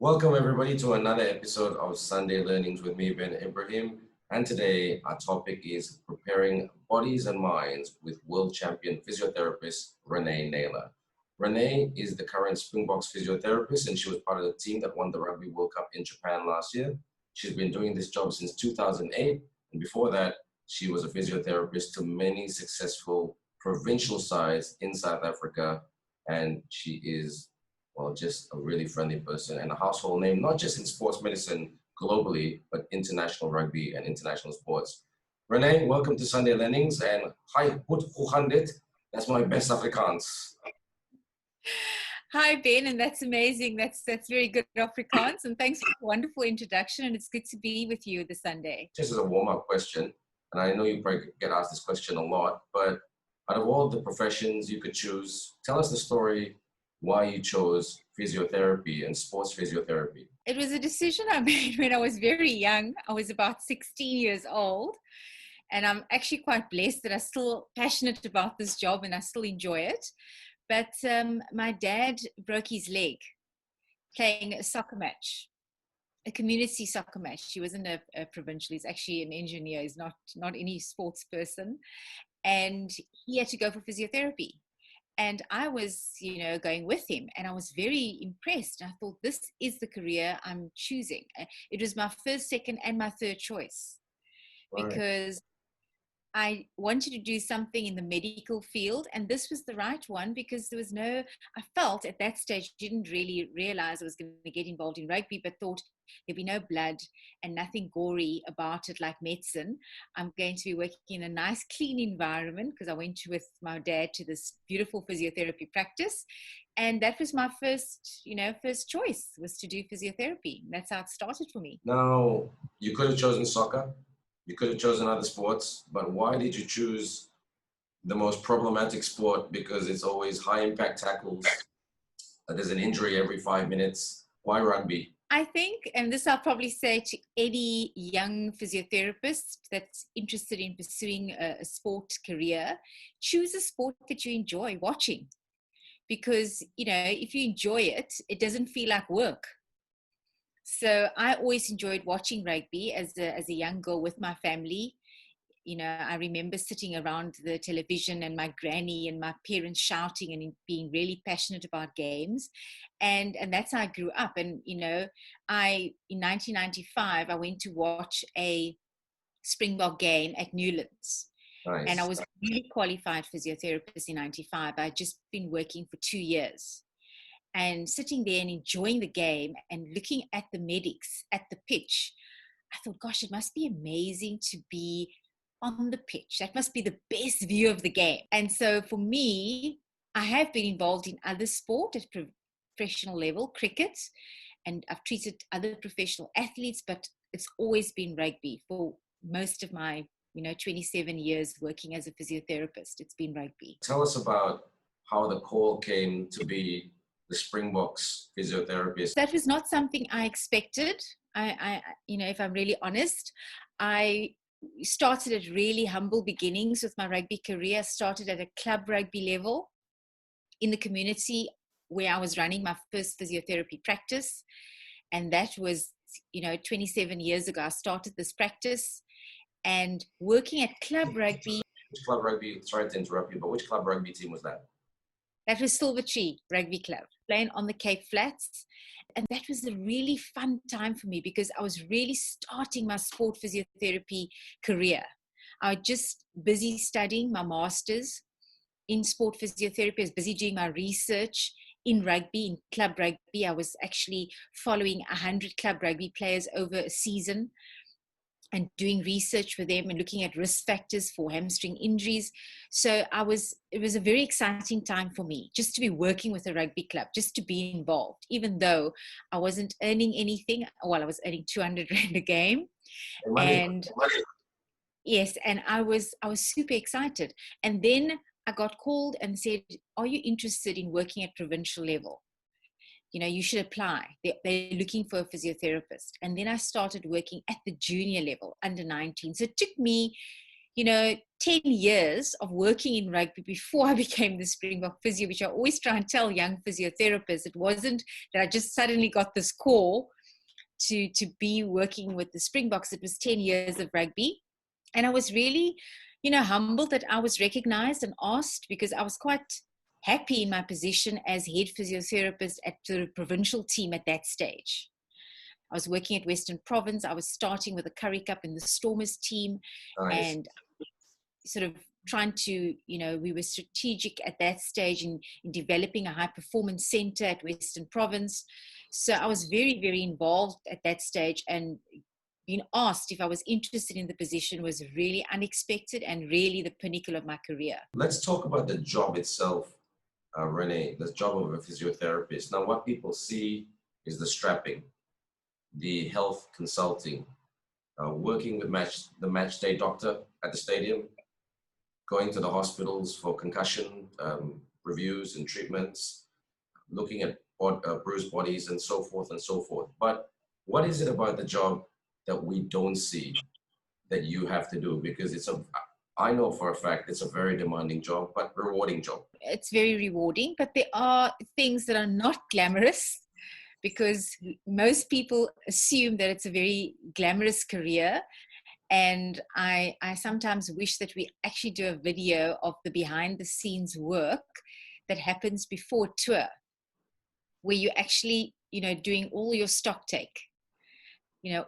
Welcome everybody to another episode of Sunday Learnings with me, Ben Ibrahim. And today our topic is preparing bodies and minds with world champion physiotherapist Rene Naylor. Rene is the current Springboks physiotherapist, and she was part of the team that won the Rugby World Cup in Japan last year. She's been doing this job since 2008, and before that, she was a physiotherapist to many successful provincial sides in South Africa, and she is just a really friendly person and a household name, not just in sports medicine globally, but international rugby and international sports. Rene, welcome to Sunday Learnings, and hi, hoe gaan dit? That's my best Afrikaans. Hi, Ben, and that's amazing. That's very good Afrikaans, and thanks for the wonderful introduction, and it's good to be with you this Sunday. Just as a warm-up question, and I know you probably get asked this question a lot, but out of all the professions you could choose, tell us the story why you chose physiotherapy and sports physiotherapy. It was a decision I made when I was very young. I was about 16 years old, and I'm actually quite blessed that I'm still passionate about this job and I still enjoy it. But my dad broke his leg playing a soccer match, a community soccer match. He wasn't a provincial, he's actually an engineer, he's not any sports person. And he had to go for physiotherapy. And I was, going with him, and I was very impressed. I thought, this is the career I'm choosing. It was my first, second, and my third choice, because I wanted to do something in the medical field, and this was the right one because I felt at that stage, didn't really realize I was going to get involved in rugby, but thought there'd be no blood and nothing gory about it like medicine. I'm going to be working in a nice, clean environment because I went with my dad to this beautiful physiotherapy practice. And that was my first choice, was to do physiotherapy. That's how it started for me. Now, you could have chosen soccer. You could have chosen other sports, but why did you choose the most problematic sport? Because it's always high impact tackles. There's an injury every 5 minutes. Why rugby? I think, and this I'll probably say to any young physiotherapist that's interested in pursuing a sport career, choose a sport that you enjoy watching. Because, if you enjoy it, it doesn't feel like work. So I always enjoyed watching rugby as a young girl with my family. I remember sitting around the television and my granny and my parents shouting and being really passionate about games. And that's how I grew up. And, in 1995, I went to watch a Springbok game at Newlands. Nice. And I was really qualified physiotherapist in 95. I'd just been working for 2 years. And sitting there and enjoying the game and looking at the medics at the pitch, I thought, gosh, it must be amazing to be on the pitch. That must be the best view of the game. And so for me, I have been involved in other sport at professional level, cricket, and I've treated other professional athletes, but it's always been rugby for most of my 27 years working as a physiotherapist. It's been rugby. Tell us about how the call came to be the Springboks physiotherapist. That was not something I expected. I if I'm really honest, I started at really humble beginnings with my rugby career. I started at a club rugby level in the community where I was running my first physiotherapy practice. And that was, 27 years ago, I started this practice and working at club rugby. Which club rugby, sorry to interrupt you, but which club rugby team was that? That was Silver Tree Rugby Club, playing on the Cape Flats. And that was a really fun time for me because I was really starting my sport physiotherapy career. I was just busy studying my master's in sport physiotherapy. I was busy doing my research in rugby, in club rugby. I was actually following 100 club rugby players over a season and doing research with them and looking at risk factors for hamstring injuries. So it was a very exciting time for me just to be working with a rugby club, just to be involved, even though I wasn't earning anything. Well, I was earning 200 Rand a game. And yes, and I was super excited. And then I got called and said, are you interested in working at provincial level? You should apply. They're looking for a physiotherapist. And then I started working at the junior level, under 19. So it took me, 10 years of working in rugby before I became the Springbok physio, which I always try and tell young physiotherapists. It wasn't that I just suddenly got this call to be working with the Springboks. It was 10 years of rugby. And I was really, humbled that I was recognized and asked, because I was quite happy in my position as head physiotherapist at the provincial team at that stage. I was working at Western Province. I was starting with the Currie Cup in the Stormers team. Nice. And sort of trying to, we were strategic at that stage in developing a high performance center at Western Province. So I was very, very involved at that stage, and being asked if I was interested in the position was really unexpected and really the pinnacle of my career. Let's talk about the job itself, Rene, the job of a physiotherapist. Now, what people see is the strapping, the health consulting, working with the match day doctor at the stadium, going to the hospitals for concussion reviews and treatments, looking at bruised bodies and so forth and so forth. But what is it about the job that we don't see that you have to do? Because I know for a fact it's a very demanding job, but rewarding job. It's very rewarding, but there are things that are not glamorous, because most people assume that it's a very glamorous career. And I sometimes wish that we actually do a video of the behind the scenes work that happens before tour, where you're actually, doing all your stock take,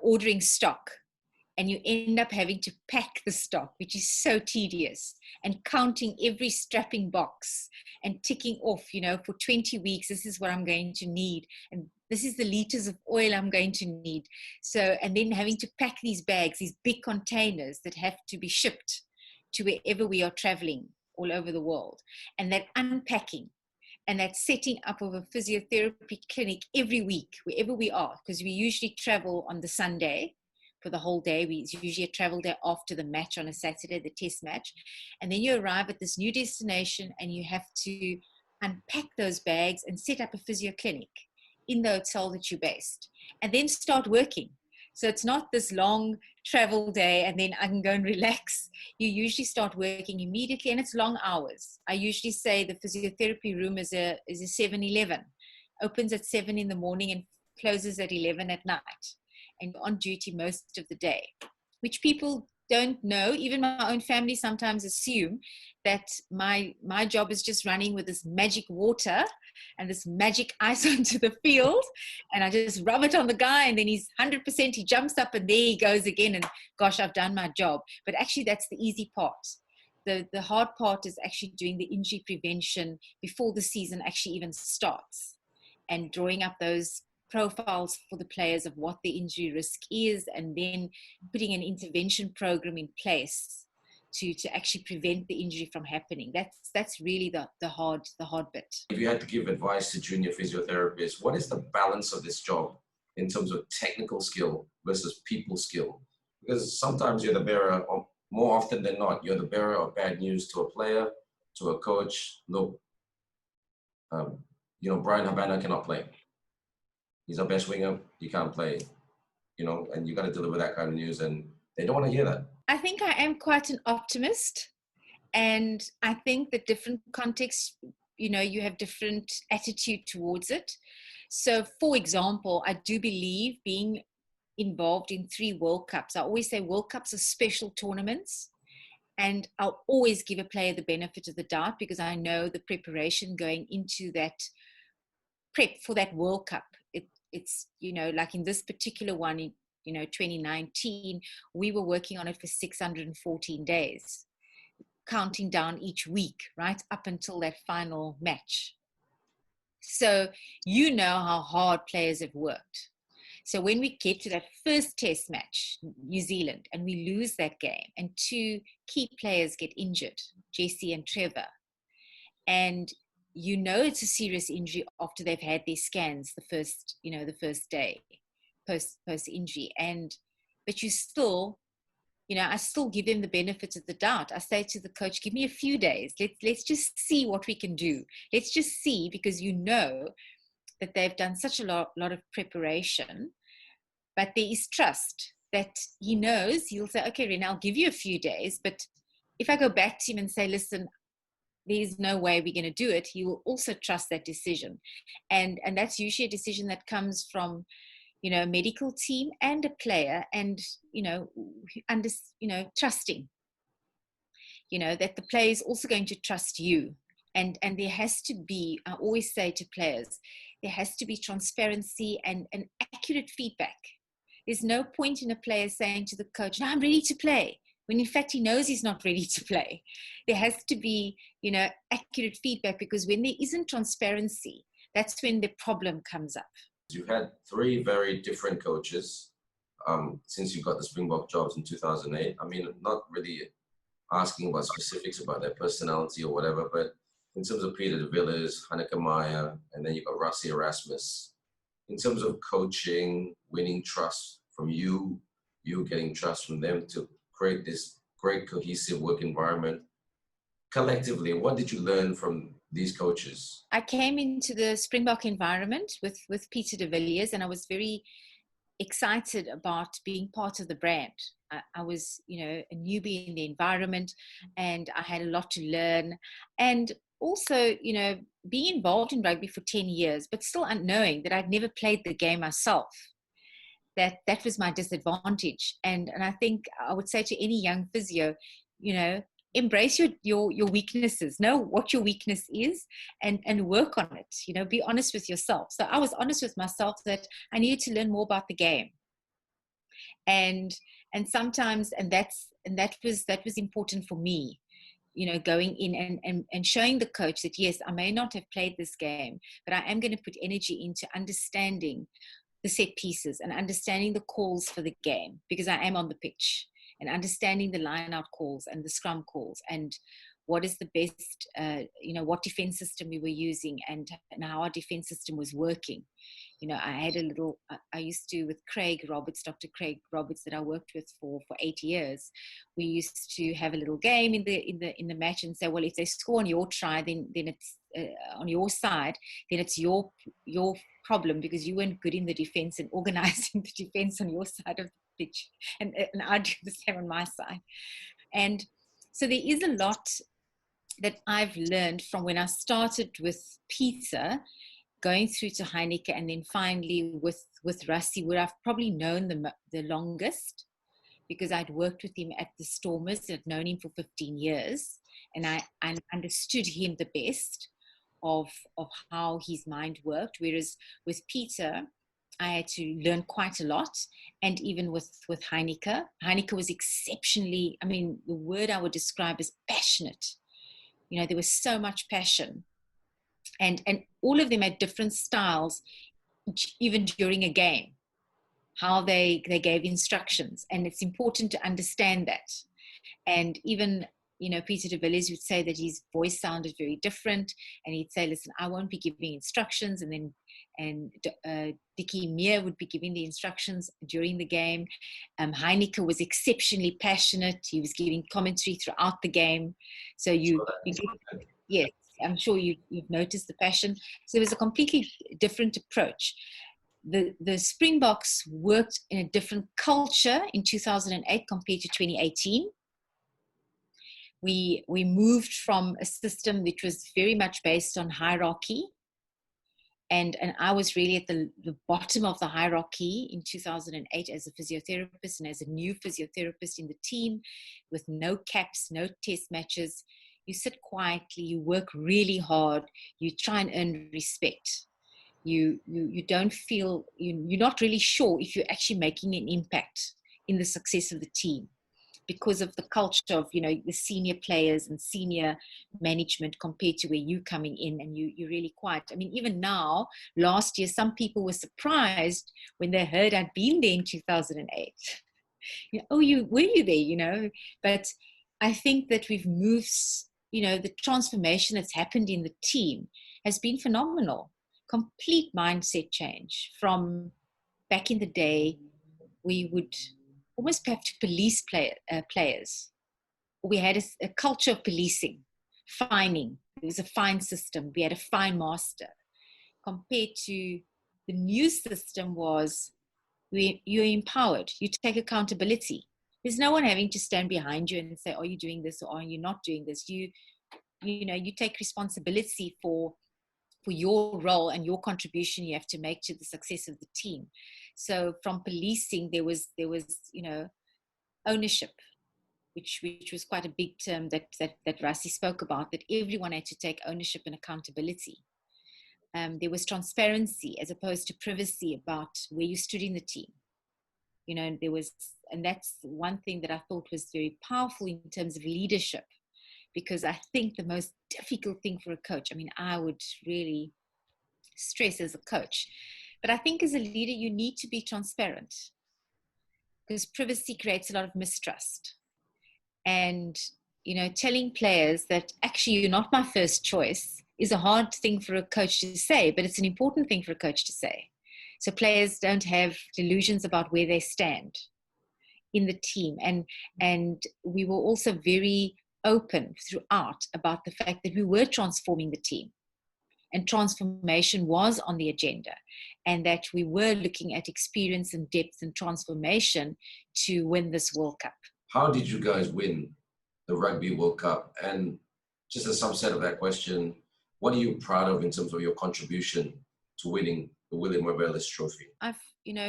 ordering stock, and you end up having to pack the stock, which is so tedious, and counting every strapping box and ticking off, for 20 weeks, this is what I'm going to need. And this is the liters of oil I'm going to need. So, and then having to pack these bags, these big containers that have to be shipped to wherever we are traveling all over the world. And that unpacking and that setting up of a physiotherapy clinic every week, wherever we are, because we usually travel on the Sunday for the whole day. We usually travel there after the match on a Saturday, the test match. And then you arrive at this new destination and you have to unpack those bags and set up a physio clinic in the hotel that you're based, and then start working. So it's not this long travel day and then I can go and relax. You usually start working immediately, and it's long hours. I usually say the physiotherapy room is a 7-Eleven, opens at 7 in the morning and closes at 11 at night, and you're on duty most of the day, which people don't know. Even my own family sometimes assume that my job is just running with this magic water and this magic ice onto the field, and I just rub it on the guy and then he's 100%, he jumps up and there he goes again, and gosh, I've done my job. But actually that's the easy part. The hard part is actually doing the injury prevention before the season actually even starts, and drawing up those profiles for the players of what the injury risk is, and then putting an intervention program in place to actually prevent the injury from happening. That's really the hard bit. If you had to give advice to junior physiotherapists, what is the balance of this job in terms of technical skill versus people skill? Because sometimes you're the bearer of, more often than not, you're the bearer of bad news to a player, to a coach. Look, Brian Habana cannot play. He's our best winger. He can't play, and you got to deliver that kind of news, and they don't want to hear that. I think I am quite an optimist, and I think that different contexts, you have different attitude towards it. So, for example, I do believe being involved in 3 World Cups. I always say World Cups are special tournaments, and I'll always give a player the benefit of the doubt, because I know the preparation going into that prep for that World Cup. It's like in this particular one in 2019, we were working on it for 614 days, counting down each week, right up until that final match. So how hard players have worked. So when we get to that first test match, New Zealand, and we lose that game, and 2 key players get injured, Jesse and Trevor, and it's a serious injury after they've had their scans the first day post injury, but you still, I still give them the benefit of the doubt. I say to the coach, give me a few days. Let's just see what we can do. Let's just see, because that they've done such a lot of preparation, but there is trust that he knows. He'll say, okay, Rene, I'll give you a few days, but if I go back to him and say, listen, there's no way we're going to do it, he will also trust that decision. And that's usually a decision that comes from, a medical team and a player, and, trusting, that the player is also going to trust you. And there has to be, I always say to players, there has to be transparency and accurate feedback. There's no point in a player saying to the coach, no, I'm ready to play, when in fact he knows he's not ready to play. There has to be, accurate feedback, because when there isn't transparency, that's when the problem comes up. You've had 3 very different coaches since you got the Springbok jobs in 2008. I mean, not really asking about specifics about their personality or whatever, but in terms of Peter de Villiers, Hanneke Meyer, and then you got Rassie Erasmus, in terms of coaching, winning trust from you getting trust from them to create this great cohesive work environment, collectively, what did you learn from these coaches? I came into the Springbok environment with Peter de Villiers, and I was very excited about being part of the brand. I was, a newbie in the environment, and I had a lot to learn. And also, being involved in rugby for 10 years, but still unknowing that I'd never played the game myself. That was my disadvantage. And I think I would say to any young physio, embrace your weaknesses, know what your weakness is, and work on it. Be honest with yourself. So I was honest with myself that I needed to learn more about the game. And sometimes, that was important for me, going in and showing the coach that, yes, I may not have played this game, but I am going to put energy into understanding the set pieces and understanding the calls for the game, because I am on the pitch, and understanding the line out calls and the scrum calls, and what is the best, what defense system we were using, and how our defense system was working. I used to, with Dr. Craig Roberts, that I worked with for 8 years, we used to have a little game in the match and say, well, if they score on your try, then it's on your side, then it's your problem, because you weren't good in the defense and organizing the defense on your side of the pitch, and I do the same on my side. And so there is a lot that I've learned from when I started with Peter, going through to Heineke, and then finally with Rassie, where I've probably known the longest, because I'd worked with him at the Stormers. I'd known him for 15 years, and I understood him the best of how his mind worked. Whereas with Peter, I had to learn quite a lot. And even with Heineke was exceptionally, I mean, the word I would describe as passionate. There was so much passion. And all of them had different styles, even during a game, how they gave instructions. And it's important to understand that. And even, Peter de Villiers would say that his voice sounded very different. And he'd say, listen, I won't be giving instructions. And Dickie Meir would be giving the instructions during the game. Heineke was exceptionally passionate. He was giving commentary throughout the game. So yes, I'm sure you've noticed the passion. So it was a completely different approach. The Springboks worked in a different culture in 2008 compared to 2018. We moved from a system which was very much based on hierarchy. And I was really at the bottom of the hierarchy in 2008 as a physiotherapist, and as a new physiotherapist in the team, with no caps, no test matches. You sit quietly, you work really hard, you try and earn respect. You don't feel, you're not really sure if you're actually making an impact in the success of the team, because of the culture of, the senior players and senior management compared to where you're coming in, and you're really quiet. I mean, even now, last year, some people were surprised when they heard I'd been there in 2008. Were you there, But I think that we've moved, the transformation that's happened in the team has been phenomenal. Complete mindset change from back in the day. We would almost have to police players. We had a culture of policing, fining. There was a fine system. We had a fine master. Compared to the new system was, you're empowered. You take accountability. There's no one having to stand behind you and say, are you doing this or are you not doing this? You take responsibility for your role and your contribution you have to make to the success of the team. So from policing, there was ownership, which was quite a big term that Rassi spoke about, that everyone had to take ownership and accountability. There was transparency as opposed to privacy about where you stood in the team. And that's one thing that I thought was very powerful in terms of leadership, because I think the most difficult thing for a coach, I would really stress as a coach, but I think as a leader, you need to be transparent, because privacy creates a lot of mistrust. And, telling players that actually you're not my first choice is a hard thing for a coach to say, but it's an important thing for a coach to say. So players don't have delusions about where they stand in the team. And we were also very open throughout about the fact that we were transforming the team, and transformation was on the agenda, and that we were looking at experience and depth and transformation to win this World Cup. How did you guys win the Rugby World Cup? And just a subset of that question, what are you proud of in terms of your contribution to winning the William Morbelis Trophy? I've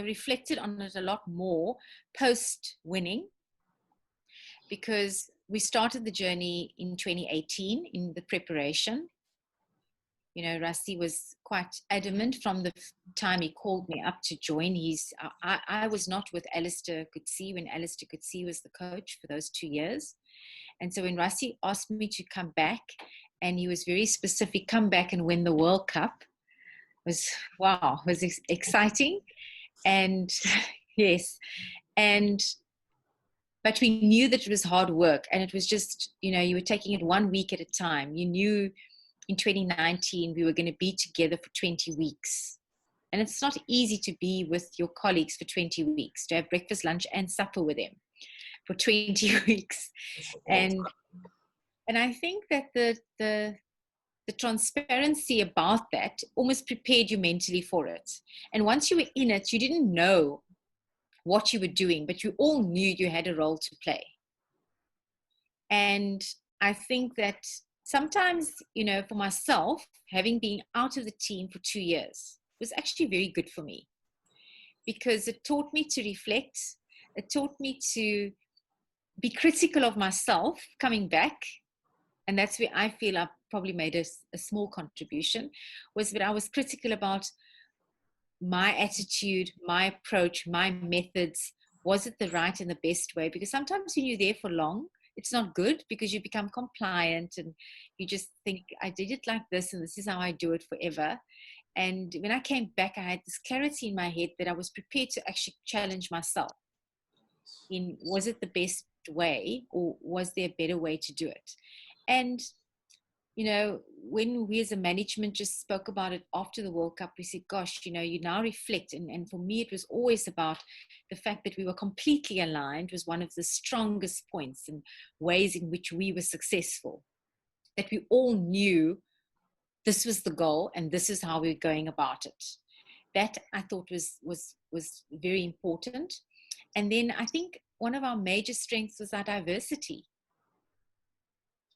reflected on it a lot more post winning, because we started the journey in 2018 in the preparation. Rassi was quite adamant from the time he called me up to join. I was not with Alistair Coetzee when Alistair Coetzee was the coach for those 2 years. And so when Rassi asked me to come back, and he was very specific, come back and win the World Cup, was exciting. And yes, but we knew that it was hard work, and it was just, you were taking it 1 week at a time. You knew in 2019 we were going to be together for 20 weeks. And it's not easy to be with your colleagues for 20 weeks, to have breakfast, lunch, and supper with them for 20 weeks. And I think that the transparency about that almost prepared you mentally for it. And once you were in it, you didn't know what you were doing, but you all knew you had a role to play. And I think that sometimes, for myself, having been out of the team for 2 years was actually very good for me, because it taught me to reflect. It taught me to be critical of myself coming back. And that's where I feel I probably made a small contribution, was that I was critical about my attitude, my approach, my methods. Was it the right and the best way? Because sometimes when you're there for long, it's not good, because you become compliant and you just think, I did it like this and this is how I do it forever. And when I came back, I had this clarity in my head that I was prepared to actually challenge myself in, was it the best way, or was there a better way to do it? And when we as a management just spoke about it after the World Cup, we said, gosh, you now reflect. And for me, it was always about the fact that we were completely aligned was one of the strongest points and ways in which we were successful. That we all knew this was the goal and this is how we were going about it. That I thought was very important. And then I think one of our major strengths was our diversity.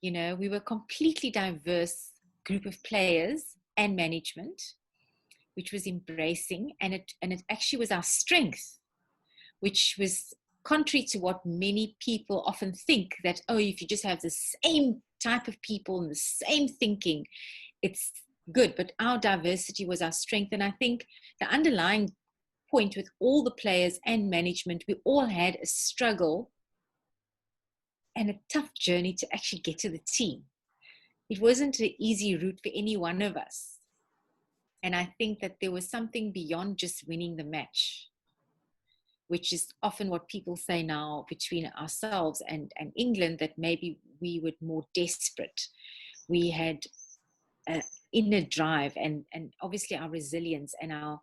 We were a completely diverse group of players and management, which was embracing, and it actually was our strength, which was contrary to what many people often think, that, oh, if you just have the same type of people and the same thinking, it's good. But our diversity was our strength. And I think the underlying point with all the players and management, we all had a struggle and a tough journey to actually get to the team. It wasn't an easy route for any one of us. And I think that there was something beyond just winning the match, which is often what people say now between ourselves and England, that maybe we were more desperate. We had an inner drive and obviously our resilience and our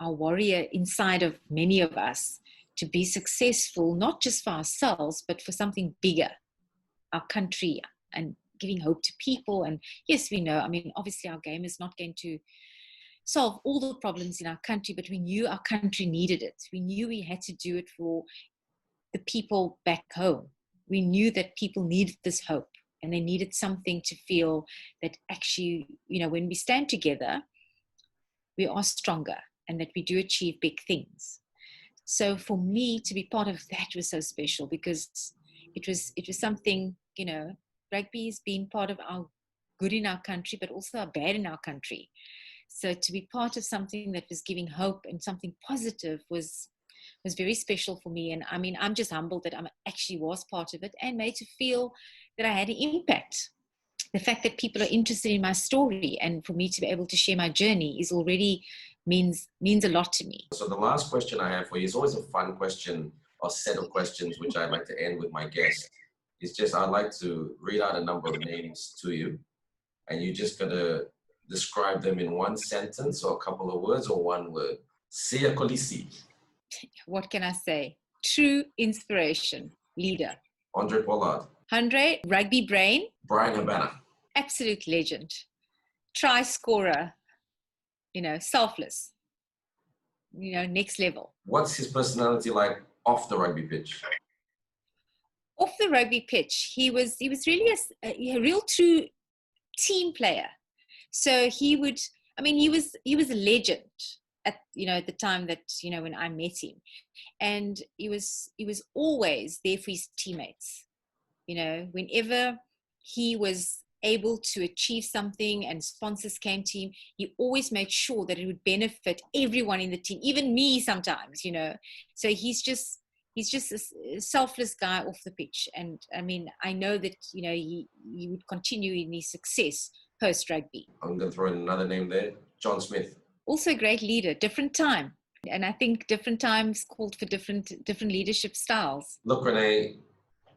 warrior inside of many of us to be successful, not just for ourselves, but for something bigger, our country, and giving hope to people. And yes, we know, obviously our game is not going to solve all the problems in our country, but we knew our country needed it. We knew we had to do it for the people back home. We knew that people needed this hope, and they needed something to feel that actually, when we stand together, we are stronger and that we do achieve big things. So for me to be part of that was so special, because it was something, rugby has been part of our good in our country, but also our bad in our country. So to be part of something that was giving hope and something positive was very special for me. And I mean, I'm just humbled that I actually was part of it and made to feel that I had an impact. The fact that people are interested in my story, and for me to be able to share my journey, is already means a lot to me. So the last question I have for you is always a fun question or set of questions, which I like to end with my guests. It's just, I'd like to read out a number of names to you, and you just gotta describe them in one sentence or a couple of words or one word. Siya Kolisi. What can I say? True inspiration, leader. Andre Pollard. Andre, rugby brain. Brian Habana. Absolute legend. Try scorer, selfless, next level. What's his personality like off the rugby pitch? Off the rugby pitch, he was really a real true team player. So he was a legend at the time that when I met him, and he was always there for his teammates. Whenever he was able to achieve something and sponsors came to him, he always made sure that it would benefit everyone in the team, even me sometimes. So he's just a selfless guy off the pitch. And I mean, I know that he would continue in his success post rugby. I'm going to throw in another name there. John Smith. Also a great leader, different time. And I think different times called for different leadership styles. Look, Rene,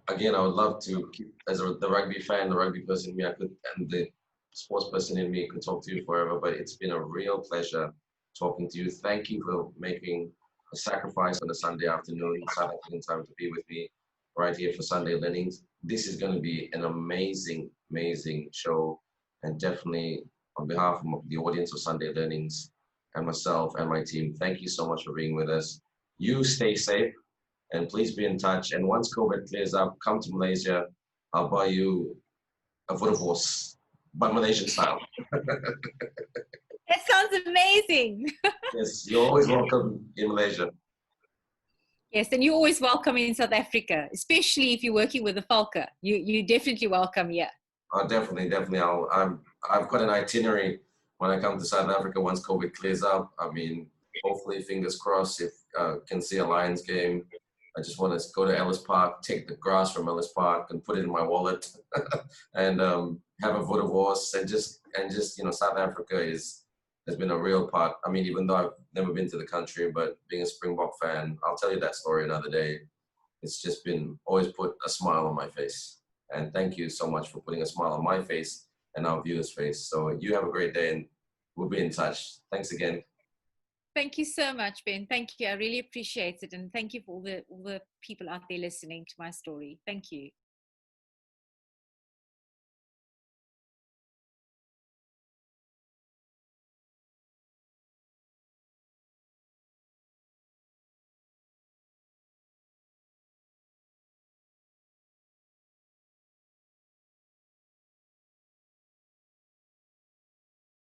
again, I would love to keep, as the rugby fan, the rugby person in me, and the sports person in me could talk to you forever, but it's been a real pleasure talking to you. Thank you for making a sacrifice on a Sunday afternoon, South African time, to be with me right here for Sunday Learnings. This is going to be an amazing, amazing show. And definitely on behalf of the audience of Sunday Learnings and myself and my team, thank you so much for being with us. You stay safe. And please be in touch. And once COVID clears up, come to Malaysia. I'll buy you a foot of horse, but Malaysian style. That sounds amazing. Yes, you're always welcome in Malaysia. Yes, and you're always welcome in South Africa, especially if you're working with the Falca. You're definitely welcome here. Definitely. I've got an itinerary when I come to South Africa once COVID clears up. I mean, hopefully, fingers crossed, if can see a Lions game. I just want to go to Ellis Park, take the grass from Ellis Park and put it in my wallet and have a foot of horse and just South Africa has been a real part. I mean, even though I've never been to the country, but being a Springbok fan, I'll tell you that story another day. It's just been always put a smile on my face. And thank you so much for putting a smile on my face and our viewers' face. So you have a great day and we'll be in touch. Thanks again. Thank you so much, Ben. Thank you. I really appreciate it. And thank you for all the people out there listening to my story. Thank you.